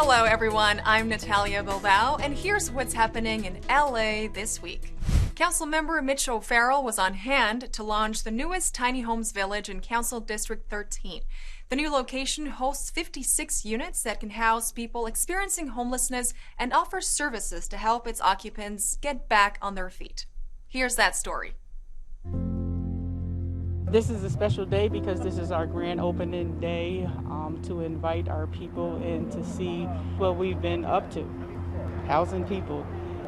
Hello everyone, I'm Natalia Bilbao, and here's what's happening in LA this week. Councilmember Mitch O'Farrell was on hand to launch the newest tiny homes village in Council District 13. The new location hosts 56 units that can house people experiencing homelessness and offers services to help its occupants get back on their feet. Here's that story. This is a special day because this is our grand opening day to invite our people in to see what we've been up to. Housing people,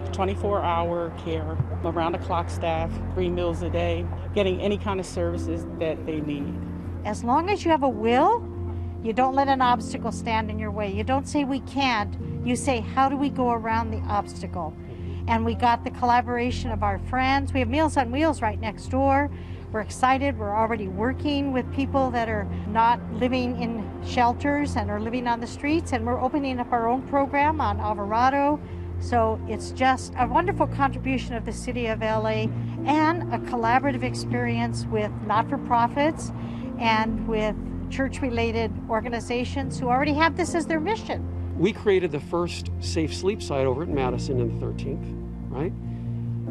24-hour care, around-the-clock staff, 3 meals a day, getting any kind of services that they need. As long as you have a will, you don't let an obstacle stand in your way. You don't say we can't. You say, how do we go around the obstacle? And we got the collaboration of our friends. We have Meals on Wheels right next door. We're excited. We're already working with people that are not living in shelters and are living on the streets. And we're opening up our own program on Alvarado. So it's just a wonderful contribution of the city of LA and a collaborative experience with not-for-profits and with church-related organizations who already have this as their mission. We created the first safe sleep site over at Madison in the 13th, right?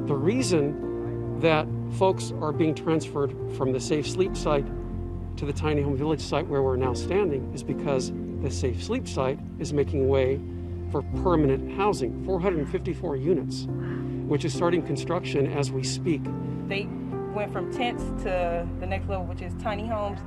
The reason that folks are being transferred from the safe sleep site to the tiny home village site where we're now standing is because the safe sleep site is making way for permanent housing, 454 units, which is starting construction as we speak. They went from tents to the next level, which is tiny homes,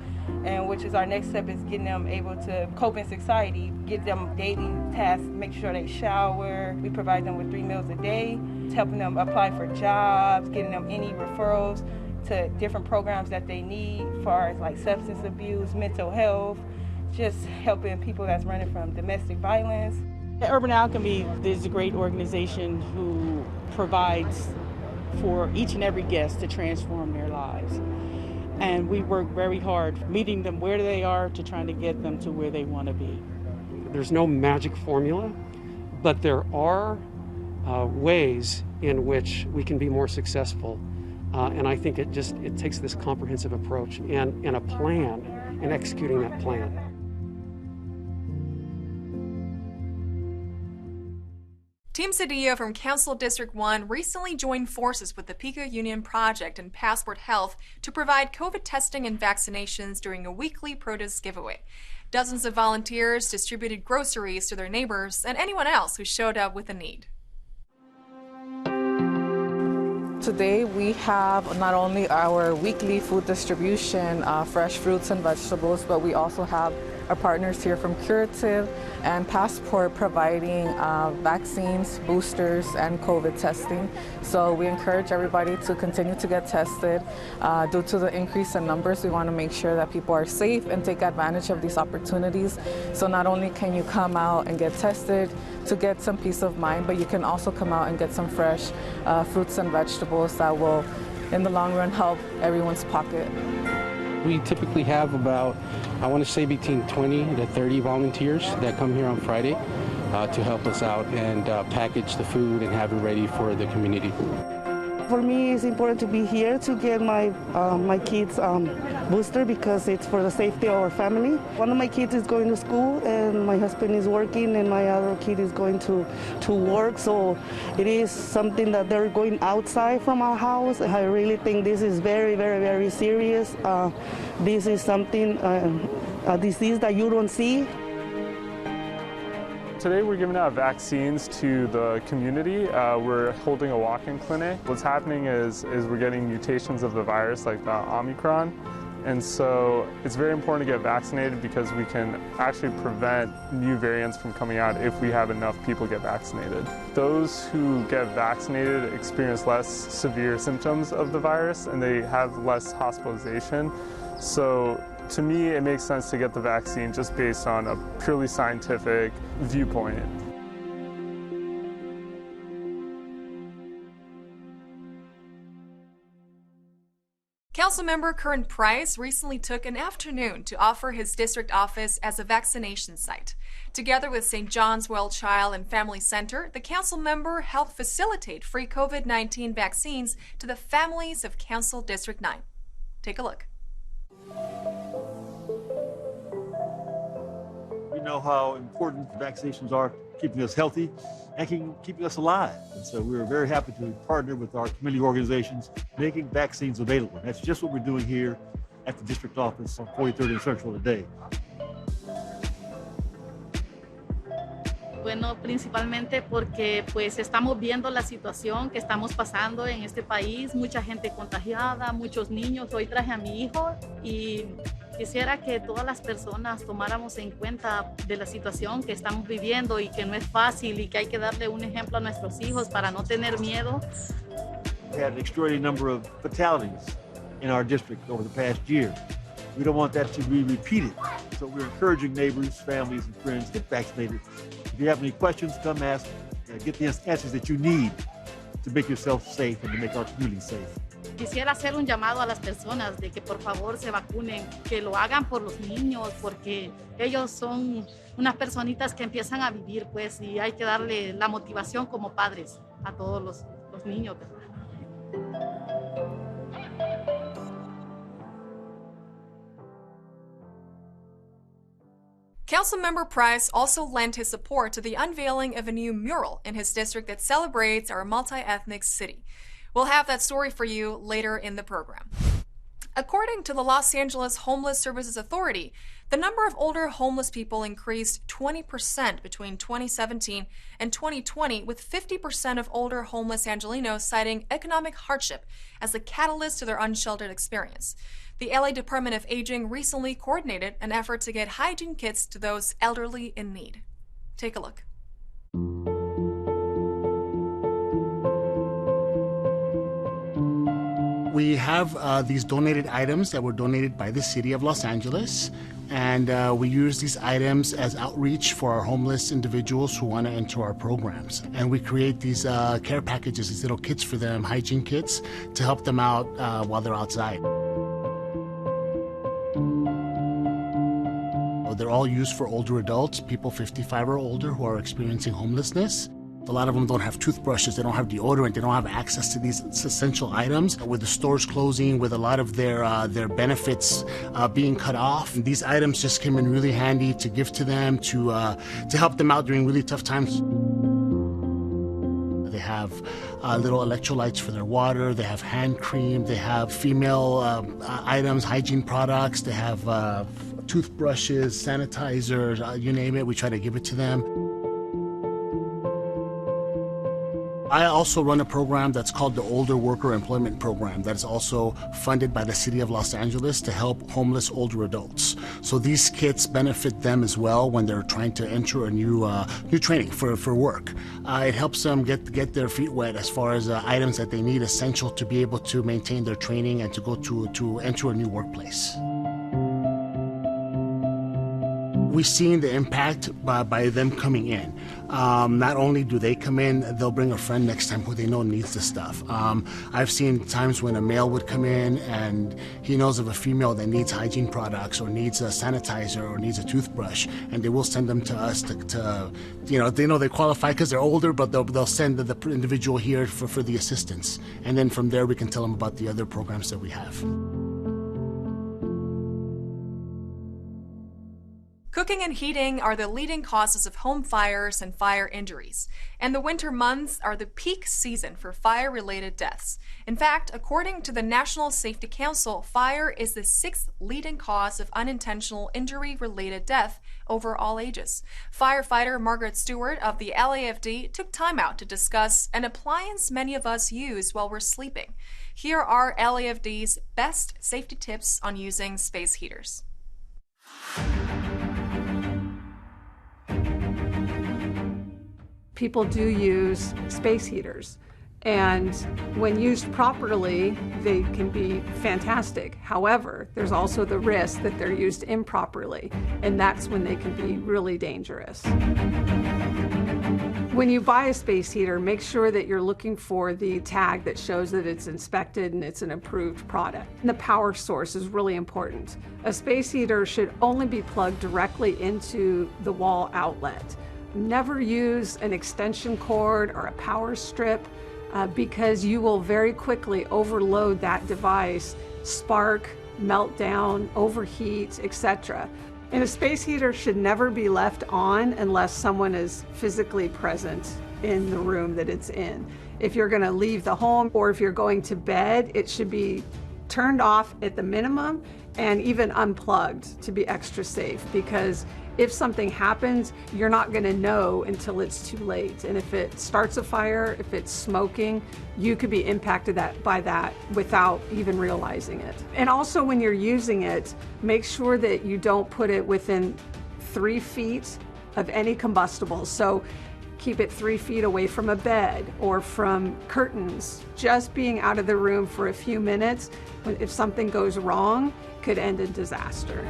and which is our next step is getting them able to cope in society, get them daily tasks, make sure they shower. We provide them with 3 meals a day, helping them apply for jobs, getting them any referrals to different programs that they need as far as like substance abuse, mental health, just helping people that's running from domestic violence. Urban Alchemy is a great organization who provides for each and every guest to transform their lives. And we work very hard, meeting them where they are to trying to get them to where they want to be. There's no magic formula, but there are ways in which we can be more successful. And I think it takes this comprehensive approach and a plan and executing that plan. Team Cedillo from Council District 1 recently joined forces with the Pico Union Project and Passport Health to provide COVID testing and vaccinations during a weekly produce giveaway. Dozens of volunteers distributed groceries to their neighbors and anyone else who showed up with a need. Today we have not only our weekly food distribution, fresh fruits and vegetables, but we also have our partners here from Curative and Passport providing vaccines, boosters, and COVID testing. So we encourage everybody to continue to get tested. Due to the increase in numbers, we want to make sure that people are safe and take advantage of these opportunities. So not only can you come out and get tested to get some peace of mind, but you can also come out and get some fresh fruits and vegetables that will, in the long run, help everyone's pocket. We typically have about, I want to say between 20 to 30 volunteers that come here on Friday to help us out and package the food and have it ready for the community. For me, it's important to be here to get my kids booster because it's for the safety of our family. One of my kids is going to school and my husband is working and my other kid is going to work. So it is something that they're going outside from our house. I really think this is very, very, very serious. This is something, a disease that you don't see. Today we're giving out vaccines to the community. We're holding a walk-in clinic. What's happening is we're getting mutations of the virus like the Omicron. And so it's very important to get vaccinated because we can actually prevent new variants from coming out if we have enough people get vaccinated. Those who get vaccinated experience less severe symptoms of the virus and they have less hospitalization. So to me, it makes sense to get the vaccine just based on a purely scientific viewpoint. Councilmember Curran Price recently took an afternoon to offer his district office as a vaccination site. Together with St. John's Well Child and Family Center, the council member helped facilitate free COVID-19 vaccines to the families of Council District 9. Take a look. know how important vaccinations are, keeping us healthy and keeping us alive. And so we're very happy to partner with our community organizations, making vaccines available. That's just what we're doing here at the district office on 43rd and Central today. Bueno, principalmente porque pues estamos viendo la situación que estamos pasando en este país, mucha gente contagiada, muchos niños. Hoy traje a mi hijo y quisiera que todas las personas tomáramos en cuenta de la situación que estamos viviendo y que no es fácil y que hay que darle un ejemplo a nuestros hijos para no tener miedo. We had an extraordinary number of fatalities in our district over the past year. We don't want that to be repeated. So we're encouraging neighbors, families, and friends to get vaccinated. If you have any questions, come ask, get the answers that you need to make yourself safe and to make our community safe. Quisiera hacer un llamado a las personas de que por favor se vacunen, que lo hagan por los niños, porque ellos son unas personitas que empiezan a vivir, pues, y hay que darle la motivación como padres a todos los niños. Councilmember Price also lent his support to the unveiling of a new mural in his district that celebrates our multi-ethnic city. We'll have that story for you later in the program. According to the Los Angeles Homeless Services Authority, the number of older homeless people increased 20% between 2017 and 2020, with 50% of older homeless Angelenos citing economic hardship as the catalyst to their unsheltered experience. The LA Department of Aging recently coordinated an effort to get hygiene kits to those elderly in need. Take a look. We have these donated items that were donated by the city of Los Angeles, and we use these items as outreach for our homeless individuals who want to enter our programs. And we create these care packages, these little kits for them, hygiene kits, to help them out while they're outside. They're all used for older adults, people 55 or older who are experiencing homelessness. A lot of them don't have toothbrushes, they don't have deodorant, they don't have access to these essential items. With the stores closing, with a lot of their benefits being cut off, these items just came in really handy to give to them, to help them out during really tough times. They have little electrolytes for their water, they have hand cream, they have female items, hygiene products, they have toothbrushes, sanitizers, you name it, we try to give it to them. I also run a program that's called the Older Worker Employment Program that is also funded by the City of Los Angeles to help homeless older adults. So these kits benefit them as well when they're trying to enter a new training for work. It helps them get their feet wet as far as items that they need essential to be able to maintain their training and to go to enter a new workplace. We've seen the impact by them coming in. Not only do they come in, they'll bring a friend next time who they know needs the stuff. I've seen times when a male would come in and he knows of a female that needs hygiene products or needs a sanitizer or needs a toothbrush, and they will send them to us to they know they qualify because they're older, but they'll send the individual here for the assistance. And then from there we can tell them about the other programs that we have. Cooking and heating are the leading causes of home fires and fire injuries, and the winter months are the peak season for fire-related deaths. In fact, according to the National Safety Council, fire is the 6th leading cause of unintentional injury-related death over all ages. Firefighter Margaret Stewart of the LAFD took time out to discuss an appliance many of us use while we're sleeping. Here are LAFD's best safety tips on using space heaters. People do use space heaters, and when used properly, they can be fantastic. However, there's also the risk that they're used improperly, and that's when they can be really dangerous. When you buy a space heater, make sure that you're looking for the tag that shows that it's inspected and it's an approved product. And the power source is really important. A space heater should only be plugged directly into the wall outlet. Never use an extension cord or a power strip because you will very quickly overload that device, spark, melt down, overheat, etc. And a space heater should never be left on unless someone is physically present in the room that it's in. If you're going to leave the home or if you're going to bed, it should be turned off at the minimum and even unplugged to be extra safe, because if something happens, you're not going to know until it's too late. And if it starts a fire, if it's smoking, you could be impacted by that without even realizing it. And also when you're using it, make sure that you don't put it within 3 feet of any combustible. So keep it 3 feet away from a bed or from curtains. Just being out of the room for a few minutes, if something goes wrong, could end in disaster.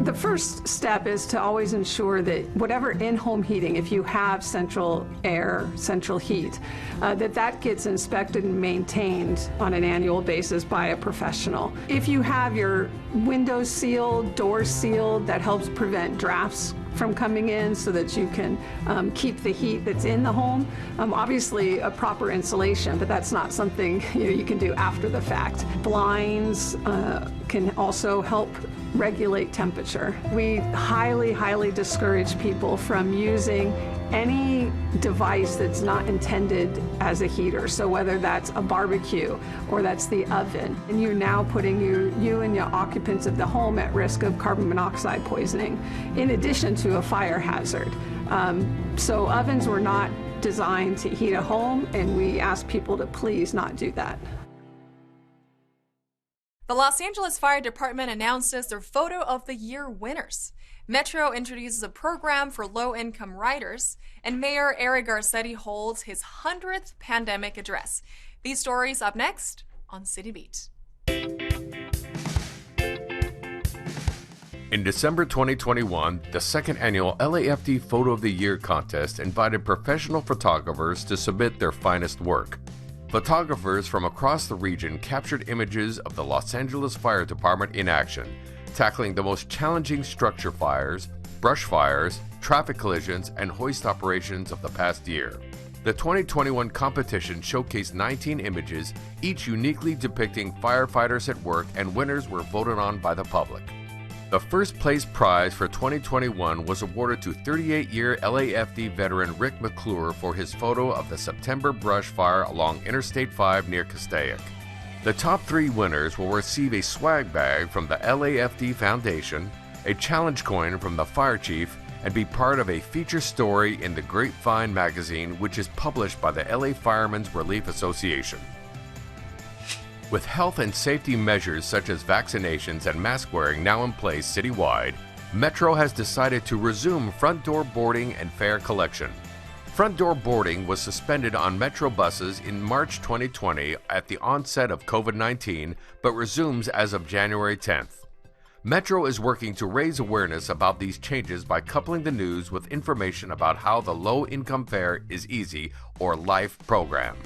The first step is to always ensure that whatever in-home heating, if you have central air, central heat, that gets inspected and maintained on an annual basis by a professional. If you have your windows sealed, doors sealed, that helps prevent drafts from coming in so that you can keep the heat that's in the home. Obviously a proper insulation, but that's not something you can do after the fact. Blinds can also help regulate temperature. We highly, highly discourage people from using any device that's not intended as a heater. So whether that's a barbecue or that's the oven, and you're now putting you and your occupants of the home at risk of carbon monoxide poisoning, in addition to a fire hazard. So ovens were not designed to heat a home, and we ask people to please not do that. The Los Angeles Fire Department announces their Photo of the Year winners. Metro introduces a program for low-income riders, and Mayor Eric Garcetti holds his 100th pandemic address. These stories up next on City Beat. In December 2021, the second annual LAFD Photo of the Year contest invited professional photographers to submit their finest work. Photographers from across the region captured images of the Los Angeles Fire Department in action, tackling the most challenging structure fires, brush fires, traffic collisions, and hoist operations of the past year. The 2021 competition showcased 19 images, each uniquely depicting firefighters at work, and winners were voted on by the public. The first place prize for 2021 was awarded to 38-year LAFD veteran Rick McClure for his photo of the September brush fire along Interstate 5 near Castaic. The top 3 winners will receive a swag bag from the LAFD Foundation, a challenge coin from the fire chief, and be part of a feature story in the Grapevine magazine, which is published by the LA Firemen's Relief Association. With health and safety measures such as vaccinations and mask wearing now in place citywide, Metro has decided to resume front door boarding and fare collection. Front door boarding was suspended on Metro buses in March 2020 at the onset of COVID-19, but resumes as of January 10th. Metro is working to raise awareness about these changes by coupling the news with information about how the Low-Income Fare is Easy, or LIFE program.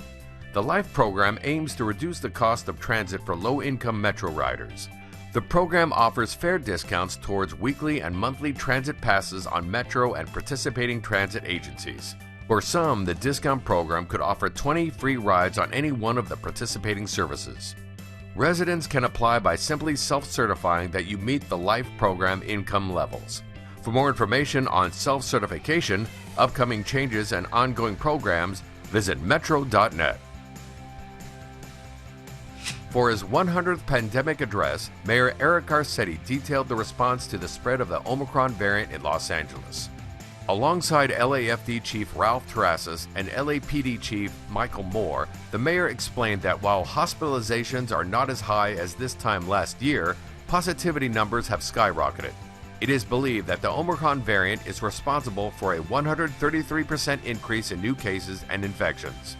The LIFE program aims to reduce the cost of transit for low-income Metro riders. The program offers fare discounts towards weekly and monthly transit passes on Metro and participating transit agencies. For some, the discount program could offer 20 free rides on any one of the participating services. Residents can apply by simply self-certifying that you meet the LIFE program income levels. For more information on self-certification, upcoming changes, and ongoing programs, visit metro.net. For his 100th pandemic address, Mayor Eric Garcetti detailed the response to the spread of the Omicron variant in Los Angeles. Alongside LAFD Chief Ralph Terrazas and LAPD Chief Michael Moore, the mayor explained that while hospitalizations are not as high as this time last year, positivity numbers have skyrocketed. It is believed that the Omicron variant is responsible for a 133% increase in new cases and infections.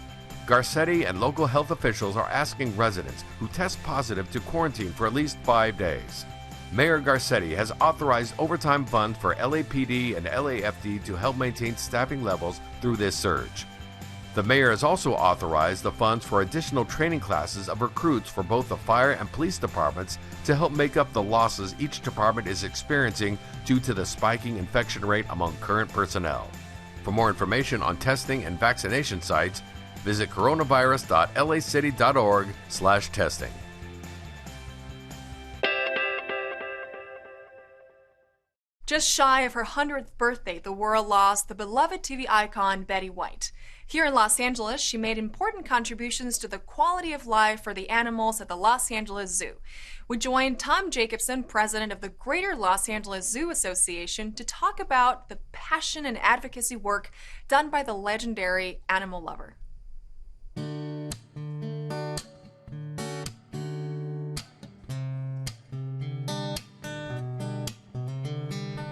Garcetti and local health officials are asking residents who test positive to quarantine for at least 5 days. Mayor Garcetti has authorized overtime funds for LAPD and LAFD to help maintain staffing levels through this surge. The mayor has also authorized the funds for additional training classes of recruits for both the fire and police departments to help make up the losses each department is experiencing due to the spiking infection rate among current personnel. For more information on testing and vaccination sites, visit coronavirus.lacity.org/testing. Just shy of her 100th birthday, the world lost the beloved TV icon Betty White. Here in Los Angeles, she made important contributions to the quality of life for the animals at the Los Angeles Zoo. We joined Tom Jacobson, president of the Greater Los Angeles Zoo Association, to talk about the passion and advocacy work done by the legendary animal lover.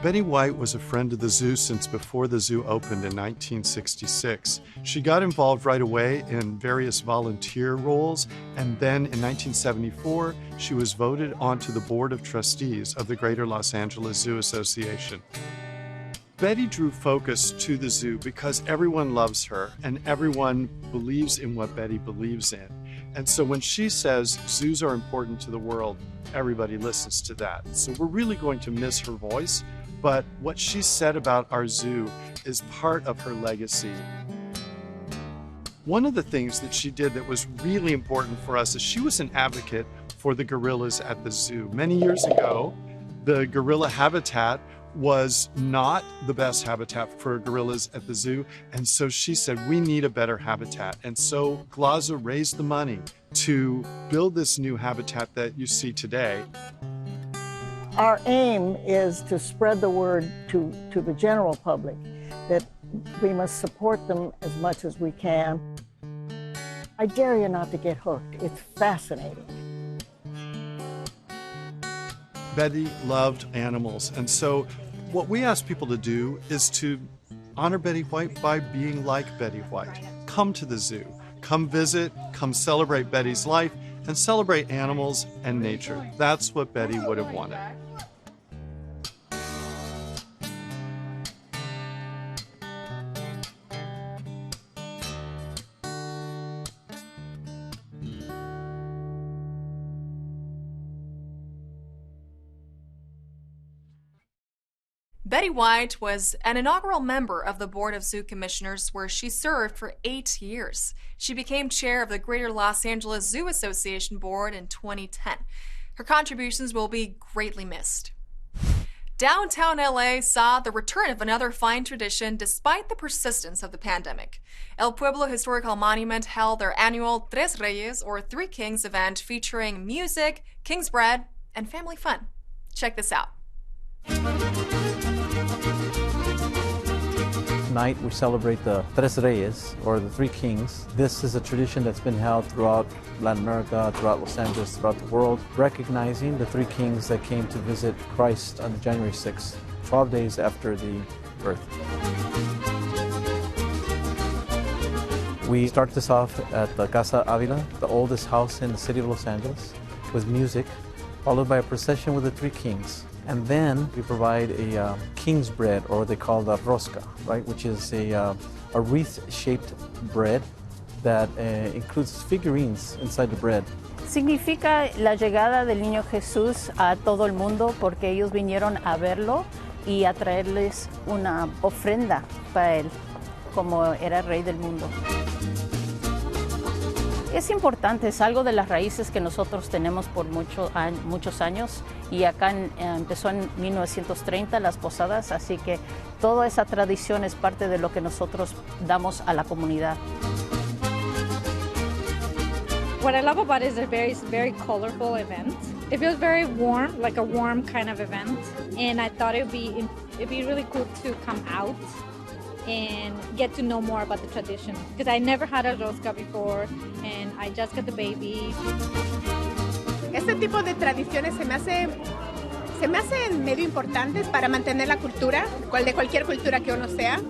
Betty White was a friend of the zoo since before the zoo opened in 1966. She got involved right away in various volunteer roles, and then in 1974, she was voted onto the Board of Trustees of the Greater Los Angeles Zoo Association. Betty drew focus to the zoo because everyone loves her and everyone believes in what Betty believes in. And so when she says zoos are important to the world, everybody listens to that. So we're really going to miss her voice, but what she said about our zoo is part of her legacy. One of the things that she did that was really important for us is she was an advocate for the gorillas at the zoo. Many years ago, the gorilla habitat was not the best habitat for gorillas at the zoo, and so she said, we need a better habitat. And so GLAZA raised the money to build this new habitat that you see today. Our aim is to spread the word to the general public that we must support them as much as we can. I dare you not to get hooked. It's fascinating. Betty loved animals, and so what we ask people to do is to honor Betty White by being like Betty White. Come to the zoo, come visit, come celebrate Betty's life, and celebrate animals and nature. That's what Betty would have wanted. Betty White was an inaugural member of the Board of Zoo Commissioners, where she served for 8 years. She became chair of the Greater Los Angeles Zoo Association Board in 2010. Her contributions will be greatly missed. Downtown LA saw the return of another fine tradition despite the persistence of the pandemic. El Pueblo Historical Monument held their annual Tres Reyes, or Three Kings event, featuring music, king's bread, and family fun. Check this out. Tonight we celebrate the Tres Reyes, or the Three Kings. This is a tradition that's been held throughout Latin America, throughout Los Angeles, throughout the world, recognizing the three kings that came to visit Christ on January 6th, 12 days after the birth. We start this off at the Casa Avila, the oldest house in the city of Los Angeles, with music, followed by a procession with the three kings. And then we provide a king's bread, or they call the rosca, right, which is a wreath-shaped bread that includes figurines inside the bread. Significa la llegada del niño Jesús a todo el mundo, porque ellos vinieron a verlo y a traerles una ofrenda para él, como era rey del mundo. Es importante, es algo de las raíces que nosotros tenemos por muchos años, y acá empezó en 1930 las posadas, así que toda esa tradición es parte de lo que nosotros damos a la comunidad. What I love about it is a very colorful event. It feels very warm, like a warm kind of event, and I thought it'd be really cool to come out and get to know more about the tradition, because I never had a rosca before and I just got the baby. Este tipo de tradiciones se me hacen medio importantes para mantener la cultura, de cualquier cultura que uno sea,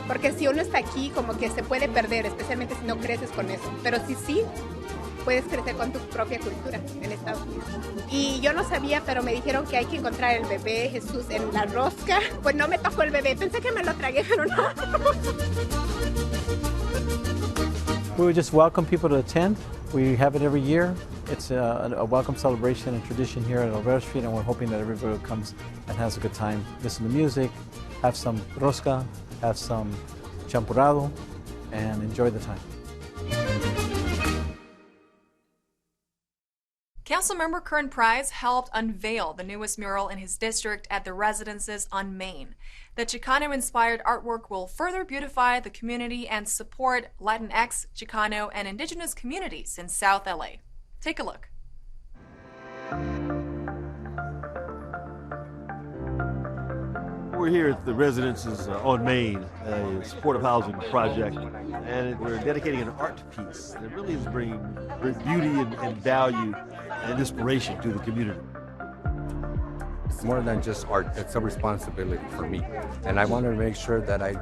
porque si uno está aquí como que se puede perder, especialmente si no creces con eso, pero sí puedes crecer con tu propia cultura en Estados Unidos. Y yo no sabía, pero me dijeron que hay que encontrar el bebé Jesús en la rosca. Pues no me tocó el bebé, pensé que me lo tragué, pero no. We would just welcome people to attend. We have it every year. It's a welcome celebration and tradition here at Olvera Street, and we're hoping that everybody comes and has a good time, listen to music, have some rosca, have some champurrado, and enjoy the time. Councilmember Kern Price helped unveil the newest mural in his district at the residences on Main. The Chicano-inspired artwork will further beautify the community and support Latinx, Chicano, and Indigenous communities in South LA. Take a look. We're here at the residences on Main, a supportive housing project, and we're dedicating an art piece that really is bringing beauty and value and inspiration to the community. It's more than just art, it's a responsibility for me. And I wanted to make sure that I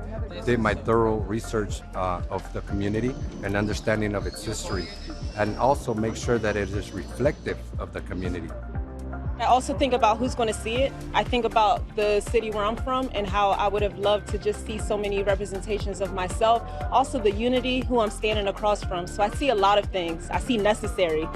did my thorough research of the community and understanding of its history, and also make sure that it is reflective of the community. I also think about who's going to see it. I think about the city where I'm from and how I would have loved to just see so many representations of myself. Also the unity, who I'm standing across from. So I see a lot of things. I see necessary.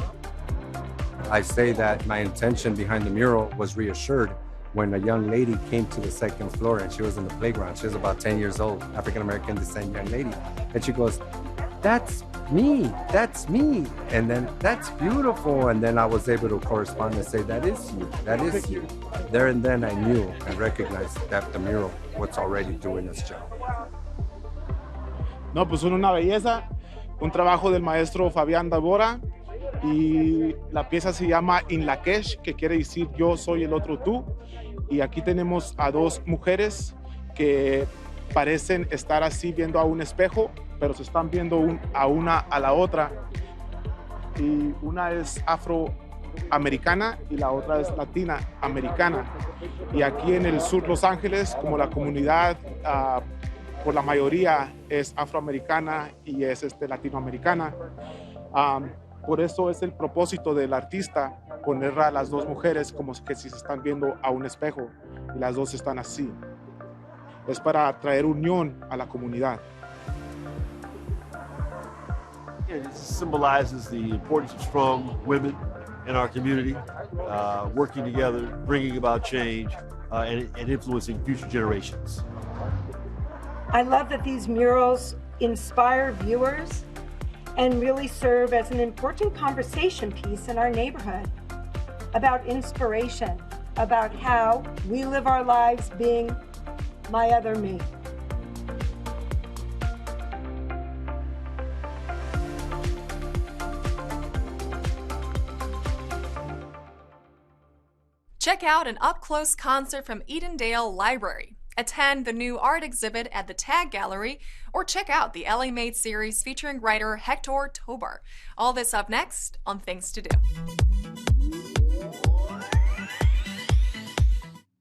I say that my intention behind the mural was reassured when a young lady came to the second floor and she was in the playground. She was about 10 years old, African-American descent young lady. And she goes, "That's me, that's me." And then, "That's beautiful." And then I was able to correspond and say, "That is you, that is you." There and then I knew and recognized that the mural was already doing its job. No, pues son una belleza, un trabajo del maestro Fabián Dabora, y la pieza se llama In Lakesh, que quiere decir yo soy el otro tú. Y aquí tenemos a dos mujeres que parecen estar así viendo a un espejo, pero se están viendo a la otra, y una es afroamericana y la otra es latina americana. Y aquí en el sur Los Ángeles, como la comunidad por la mayoría es afroamericana y es latinoamericana, por eso es el propósito del artista poner a las dos mujeres como que si se están viendo a un espejo y las dos están así. Es para traer unión a la comunidad. It symbolizes the importance of strong women in our community, working together, bringing about change, and influencing future generations. I love that these murals inspire viewers and really serve as an important conversation piece in our neighborhood about inspiration, about how we live our lives being my other me. Check out an up-close concert from Edendale Library. Attend the new art exhibit at the Tag Gallery, or check out the LA Made series featuring writer Hector Tobar. All this up next on Things to Do.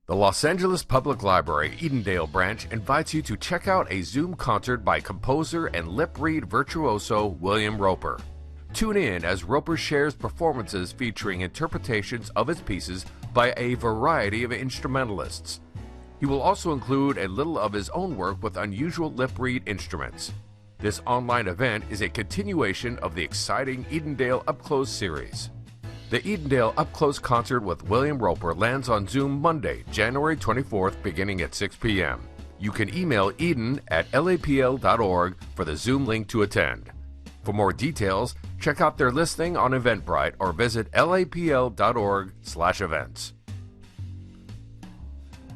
The Los Angeles Public Library Edendale branch invites you to check out a Zoom concert by composer and lip-read virtuoso William Roper. Tune in as Roper shares performances featuring interpretations of his pieces by a variety of instrumentalists. He will also include a little of his own work with unusual lip-read instruments. This online event is a continuation of the exciting Edendale Up Close series. The Edendale Up Close concert with William Roper lands on Zoom Monday, January 24th, beginning at 6 p.m. You can email eden@lapl.org for the Zoom link to attend. For more details, check out their listing on Eventbrite or visit lapl.org/events.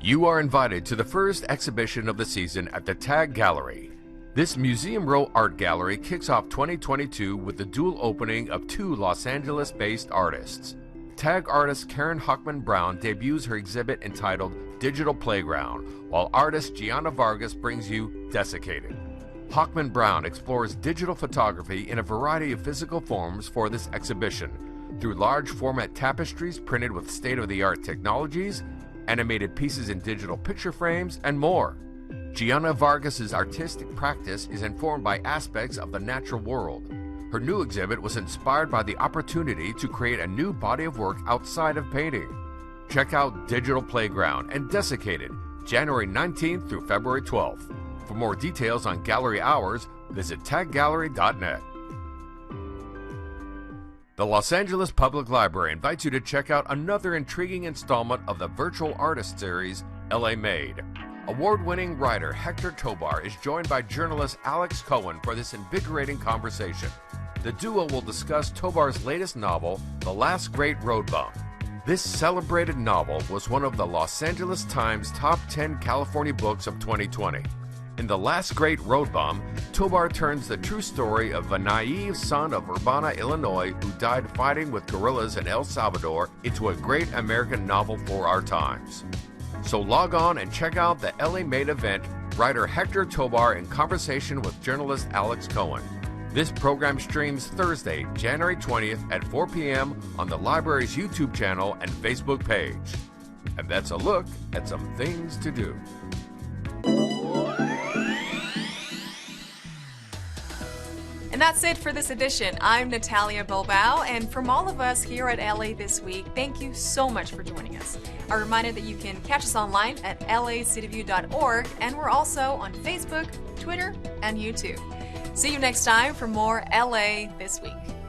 You are invited to the first exhibition of the season at the Tag Gallery. This Museum Row Art Gallery kicks off 2022 with the dual opening of two Los Angeles-based artists. Tag artist Karen Hockman Brown debuts her exhibit entitled Digital Playground, while artist Gianna Vargas brings you Desiccated. Hockman Brown explores digital photography in a variety of physical forms for this exhibition, through large format tapestries printed with state-of-the-art technologies, animated pieces in digital picture frames, and more. Gianna Vargas's artistic practice is informed by aspects of the natural world. Her new exhibit was inspired by the opportunity to create a new body of work outside of painting. Check out Digital Playground and Desiccated, January 19th through February 12th. For more details on gallery hours, visit taggallery.net. The Los Angeles Public Library invites you to check out another intriguing installment of the virtual artist series, LA Made. Award-winning writer Hector Tobar is joined by journalist Alex Cohen for this invigorating conversation. the duo will discuss Tobar's latest novel, The Last Great Road Bum. This celebrated novel was one of the Los Angeles Times top 10 California books of 2020. In The Last Great Road Bum, Tobar turns the true story of a naive son of Urbana, Illinois, who died fighting with guerrillas in El Salvador into a great American novel for our times. So log on and check out the LA Made event, writer Hector Tobar in conversation with journalist Alex Cohen. This program streams Thursday, January 20th at 4 p.m. on the library's YouTube channel and Facebook page. And that's a look at some things to do. And that's it for this edition. I'm Natalia Bilbao, and from all of us here at LA This Week, thank you so much for joining us. A reminder that you can catch us online at lacityview.org, and we're also on Facebook, Twitter, and YouTube. See you next time for more LA This Week.